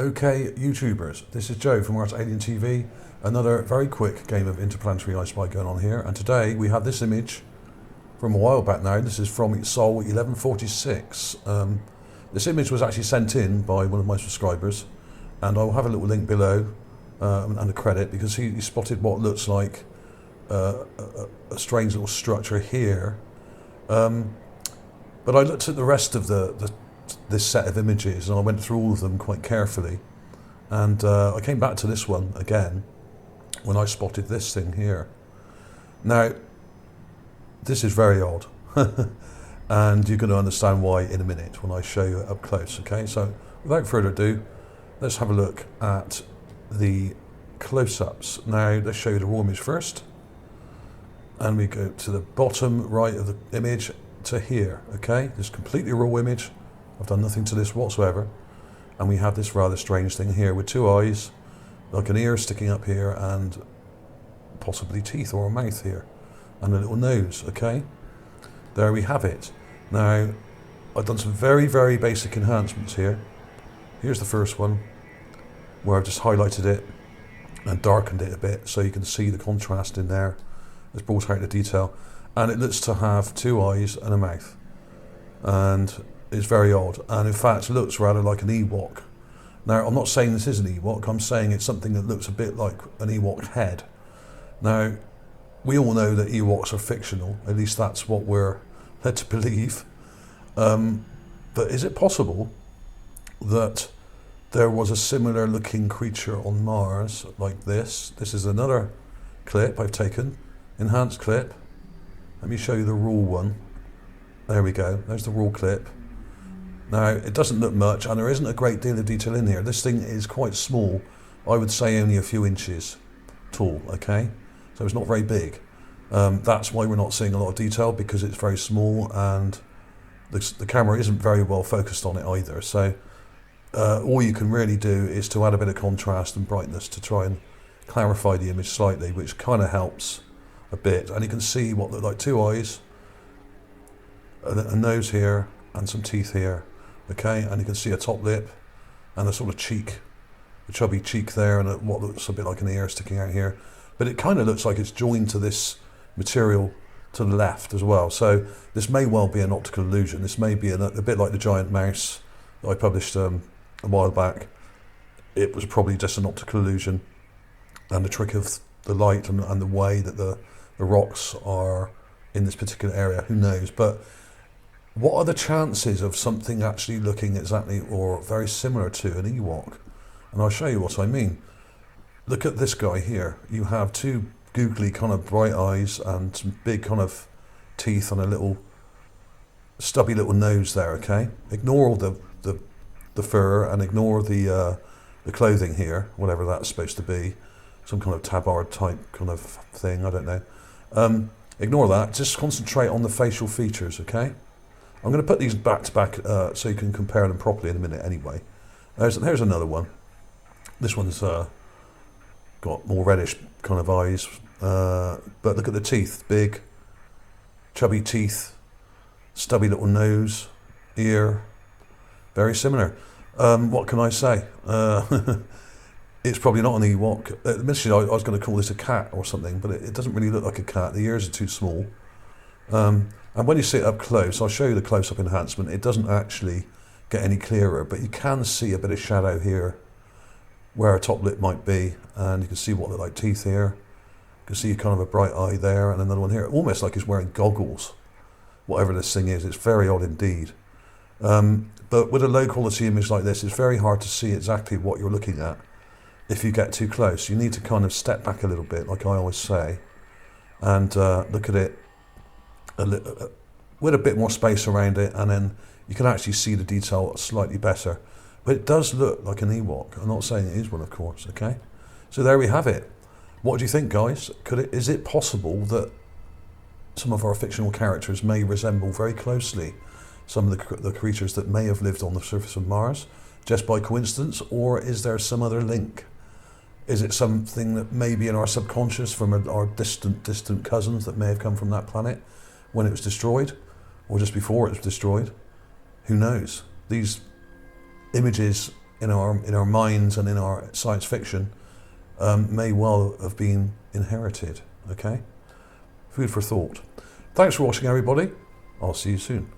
Okay, YouTubers, this is Joe from ArtAlienTV. Another very quick game of interplanetary I Spy going on here, and today we have this image from a while back now. This is from Sol 1146. This image was actually sent in by one of my subscribers, and I'll have a little link below and a credit, because he spotted what looks like a strange little structure here. But I looked at the rest of this set of images, and I went through all of them quite carefully, and I came back to this one again when I spotted this thing here. Now, this is very odd, and you're going to understand why in a minute when I show you it up close. Okay, so without further ado, let's have a look at the close-ups. Now, let's show you the raw image first, and we go to the bottom right of the image to here. Okay, this completely raw image. I've done nothing to this whatsoever, and we have this rather strange thing here with two eyes, like an ear sticking up here, and possibly teeth or a mouth here, and a little nose. Okay, there we have it. Now, I've done some very, very basic enhancements here. Here's the first one, where I've just highlighted it and darkened it a bit so you can see the contrast in there. It's brought out the detail, and it looks to have two eyes and a mouth, and it's very odd, and in fact looks rather like an Ewok. Now, I'm not saying this is an Ewok, I'm saying it's something that looks a bit like an Ewok head. Now, we all know that Ewoks are fictional, at least that's what we're led to believe. But is it possible that there was a similar looking creature on Mars like this? This is another clip I've taken, enhanced clip. Let me show you the raw one. There we go, there's the raw clip. Now, it doesn't look much, and there isn't a great deal of detail in here. This thing is quite small. I would say only a few inches tall, okay? So it's not very big. That's why we're not seeing a lot of detail, because it's very small, and the camera isn't very well focused on it either. So all you can really do is to add a bit of contrast and brightness to try and clarify the image slightly, which kind of helps a bit. And you can see what look like two eyes, a nose here, and some teeth here. Okay, and you can see a top lip and a sort of cheek, a chubby cheek there, and what looks a bit like an ear sticking out here. But it kind of looks like it's joined to this material to the left as well. So this may well be an optical illusion. This may be a bit like the giant mouse that I published a while back. It was probably just an optical illusion, and the trick of the light and the way that the rocks are in this particular area, who knows. But what are the chances of something actually looking exactly or very similar to an Ewok? And I'll show you what I mean. Look at this guy here. You have two googly kind of bright eyes and some big kind of teeth and a little stubby little nose there, okay? Ignore all the fur, and ignore the clothing here, whatever that's supposed to be. Some kind of tabard type kind of thing, I don't know. Ignore that, just concentrate on the facial features, okay? I'm going to put these back to back so you can compare them properly in a minute anyway. There's another one. This one's got more reddish kind of eyes, but look at the teeth, big, chubby teeth, stubby little nose, ear, very similar. What can I say? It's probably not an Ewok. Initially I was going to call this a cat or something, but it doesn't really look like a cat. The ears are too small. And when you see it up close, I'll show you the close-up enhancement. It doesn't actually get any clearer, but you can see a bit of shadow here where a top lip might be, and you can see what look like teeth here. You can see kind of a bright eye there, and another one here, almost like he's wearing goggles. Whatever this thing is, it's very odd indeed. But with a low-quality image like this, it's very hard to see exactly what you're looking at if you get too close. You need to kind of step back a little bit, like I always say, and look at it with a bit more space around it, and then you can actually see the detail slightly better. But it does look like an Ewok. I'm not saying it is one, of course, okay? So there we have it. What do you think, guys? Is it possible that some of our fictional characters may resemble very closely some of the creatures that may have lived on the surface of Mars, just by coincidence, or is there some other link? Is it something that may be in our subconscious from our distant cousins that may have come from that planet when it was destroyed, or just before it was destroyed? Who knows? These images in our minds and in our science fiction may well have been inherited. Okay, food for thought. Thanks for watching, everybody. I'll see you soon.